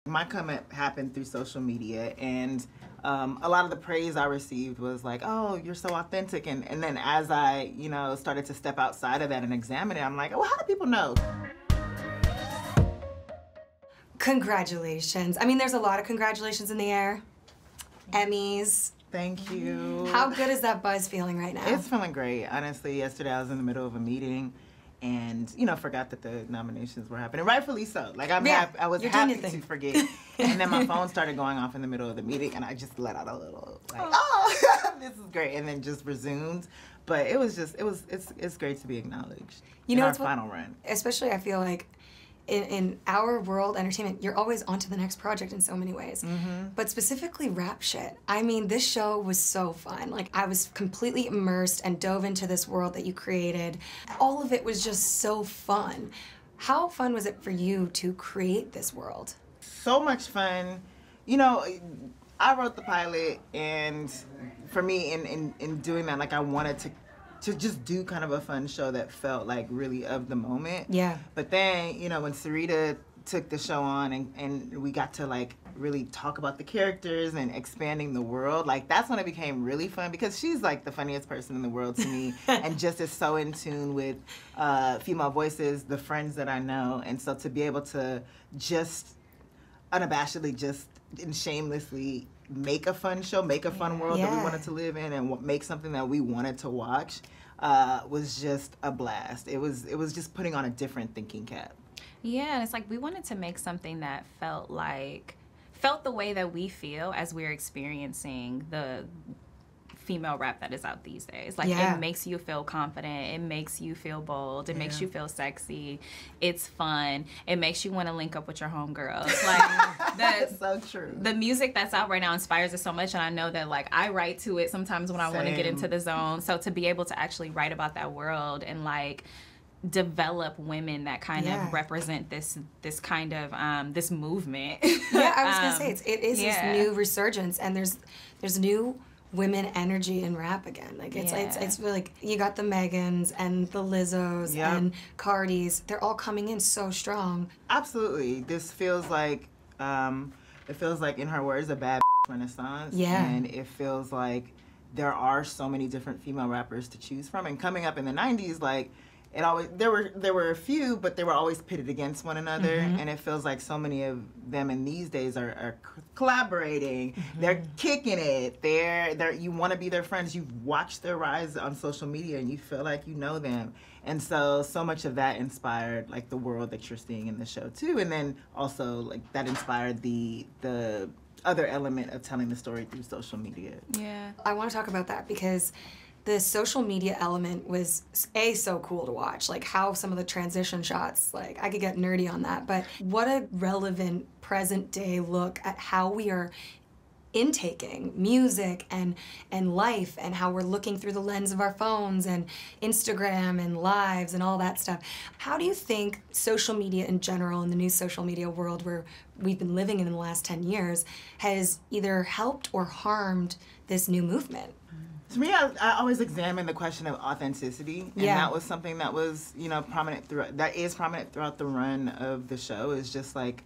My come up happened through social media, and a lot of the praise I received was like, oh, you're so authentic. And then as I, started to step outside of that and examine it, I'm like, oh, how do people know? Congratulations. I mean, there's a lot of congratulations in the air. Emmys. Thank you. How good is that buzz feeling right now? It's feeling great. Honestly, yesterday I was in the middle of a meeting and, forgot that the nominations were happening. Rightfully so. Like, I was happy to forget. And then my phone started going off in the middle of the meeting and I just let out a little, like, oh, this is great. And then just resumed. But it was just, it's great to be acknowledged in our final run. Especially, I feel like, in our world, entertainment, you're always on to the next project in so many ways. Mm-hmm. But specifically rap shit. I mean, this show was so fun. Like, I was completely immersed and dove into this world that you created. All of it was just so fun. How fun was it for you to create this world? So much fun. I wrote the pilot, and for me, in doing that, like, I wanted to just do kind of a fun show that felt like really of the moment. Yeah. But then, when Sarita took the show on and we got to like really talk about the characters and expanding the world, like that's when it became really fun because she's like the funniest person in the world to me and just is so in tune with female voices, the friends that I know. And so to be able to just unabashedly just and shamelessly make a fun show, make a fun world that we wanted to live in, and make something that we wanted to watch was just a blast. It was just putting on a different thinking cap. Yeah, and it's like we wanted to make something that felt the way that we feel as we're experiencing the female rap that is out these days. Like, it makes you feel confident, it makes you feel bold, it makes you feel sexy, it's fun, it makes you want to link up with your homegirls. Like, that's so true. The music that's out right now inspires us so much, and I know that like I write to it sometimes when I want to get into the zone. So to be able to actually write about that world and like develop women that kind of represent this kind of this movement. Yeah, I was gonna say it is this new resurgence, and there's new women energy in rap again. Like it's really like you got the Megans and the Lizzos and Cardis. They're all coming in so strong. Absolutely. This feels like it feels like, in her words, a bad renaissance. Yeah. And it feels like there are so many different female rappers to choose from. And coming up in the 90s, like there were a few, but they were always pitted against one another. Mm-hmm. And it feels like so many of them in these days are collaborating. Mm-hmm. They're kicking it. You want to be their friends. You've watched their rise on social media and you feel like you know them. And so much of that inspired like the world that you're seeing in the show too. And then also like that inspired the other element of telling the story through social media. Yeah. I want to talk about that because the social media element was so cool to watch, like how some of the transition shots, like I could get nerdy on that, but what a relevant present day look at how we are intaking music and life, and how we're looking through the lens of our phones and Instagram and lives and all that stuff. How do you think social media in general, in the new social media world where we've been living in the last 10 years, has either helped or harmed this new movement? To me, I always examine the question of authenticity, and that was something that was, prominent throughout the run of the show. Is just like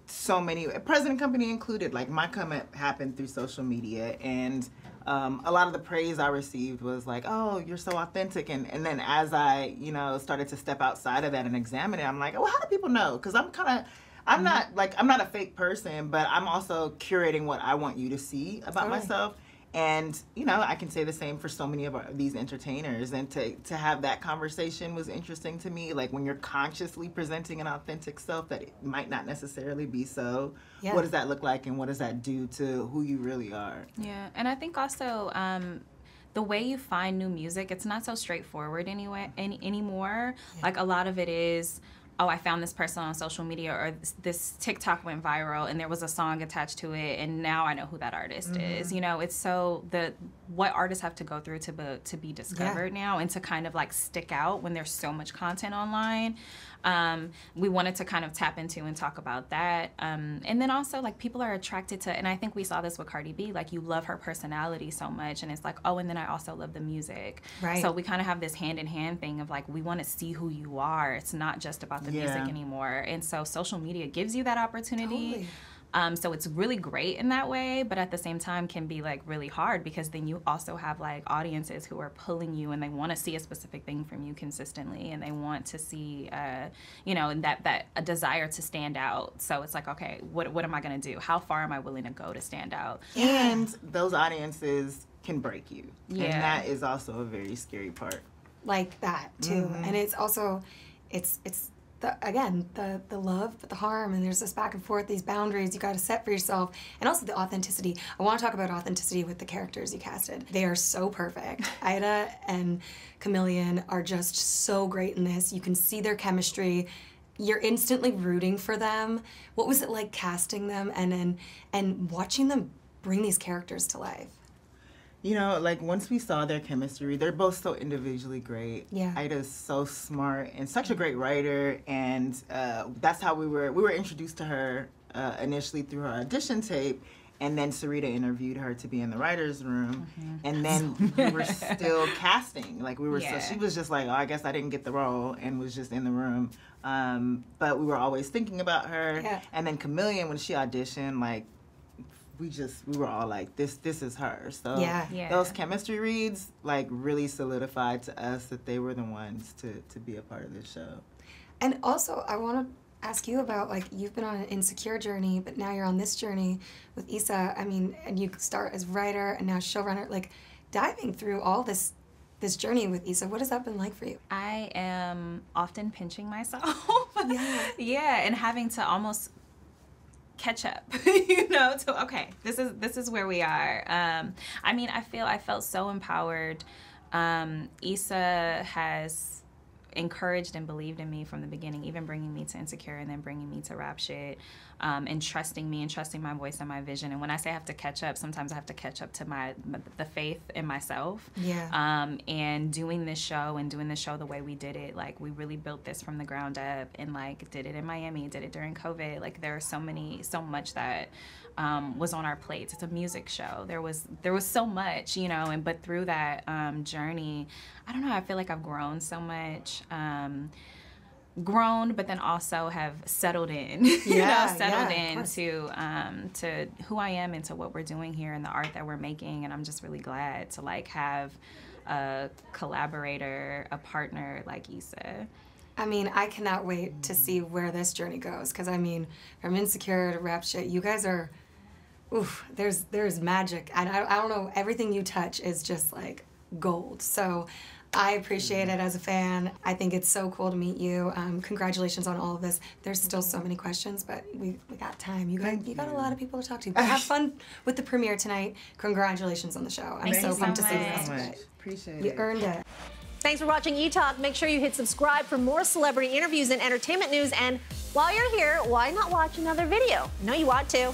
so many, President Company included. Like my come up happened through social media, and a lot of the praise I received was like, oh, you're so authentic. And then as I, started to step outside of that and examine it, I'm like, oh, how do people know? Because I'm not a fake person, but I'm also curating what I want you to see about myself. And, I can say the same for so many of these entertainers. And to have that conversation was interesting to me. Like when you're consciously presenting an authentic self that it might not necessarily be so, what does that look like and what does that do to who you really are? Yeah, and I think also the way you find new music, it's not so straightforward anymore. Yeah. Like a lot of it is, oh, I found this person on social media, or this TikTok went viral and there was a song attached to it and now I know who that artist is. It's so what artists have to go through to be discovered now and to kind of like stick out when there's so much content online. we wanted to kind of tap into and talk about that. And then also, like, people are attracted to, and I think we saw this with Cardi B, like, you love her personality so much, and it's like, oh, and then I also love the music. Right. So we kind of have this hand-in-hand thing of, like, we want to see who you are. It's not just about the music anymore. And so social media gives you that opportunity. Totally. So it's really great in that way, but at the same time can be like really hard, because then you also have like audiences who are pulling you and they want to see a specific thing from you consistently, and they want to see, you know, that a desire to stand out. So it's like, okay, what am I going to do? How far am I willing to go to stand out? And those audiences can break you. Yeah. And that is also a very scary part. Like that too. And it's also, it's the love, but the harm, and there's this back and forth, these boundaries you got to set for yourself, and also the authenticity. I want to talk about authenticity with the characters you casted. They are so perfect. Ida and Chameleon are just so great in this. You can see their chemistry. You're instantly rooting for them. What was it like casting them and watching them bring these characters to life? You know, like, once we saw their chemistry, they're both so individually great. Yeah. Ida's so smart and such a great writer, and that's how we were introduced to her initially through her audition tape, and then Sarita interviewed her to be in the writer's room, and then we were still casting. Like, we were so, she was just like, oh, I guess I didn't get the role, and was just in the room. But we were always thinking about her. Yeah. And then Chameleon, when she auditioned, like, we were all like, this is her. So those chemistry reads, like, really solidified to us that they were the ones to be a part of this show. And also, I want to ask you about, like, you've been on an insecure journey, but now you're on this journey with Issa. I mean, and you start as writer and now showrunner. Like, diving through all this journey with Issa, what has that been like for you? I am often pinching myself. Yeah, and having to almost catch up, you know, to, okay, this is where we are. I mean, I felt so empowered. Issa has encouraged and believed in me from the beginning, even bringing me to Insecure and then bringing me to Rap Shit, and trusting me and trusting my voice and my vision. And when I say I have to catch up, sometimes I have to catch up to the faith in myself. Yeah. And doing this show the way we did it, like, we really built this from the ground up, and like did it in Miami, did it during COVID. Like, there are so much that was on our plates. It's a music show. There was so much, you know, but through that journey, I don't know, I feel like I've grown so much. Grown, but then also have settled in, to who I am and to what we're doing here and the art that we're making. And I'm just really glad to, like, have a collaborator, a partner like Issa. I mean, I cannot wait to see where this journey goes, because, I mean, from Insecure to Rap Shit, you guys are, there's magic. And I don't know, everything you touch is just, like, gold. So I appreciate it as a fan. I think it's so cool to meet you. Congratulations on all of this. There's still so many questions, but we got time. You got a lot of people to talk to. But have fun with the premiere tonight. Congratulations on the show. I'm so pumped to see this. Appreciate it. You earned it. Thanks for watching Etalk. Make sure you hit subscribe for more celebrity interviews and entertainment news. And while you're here, why not watch another video? I know you want to.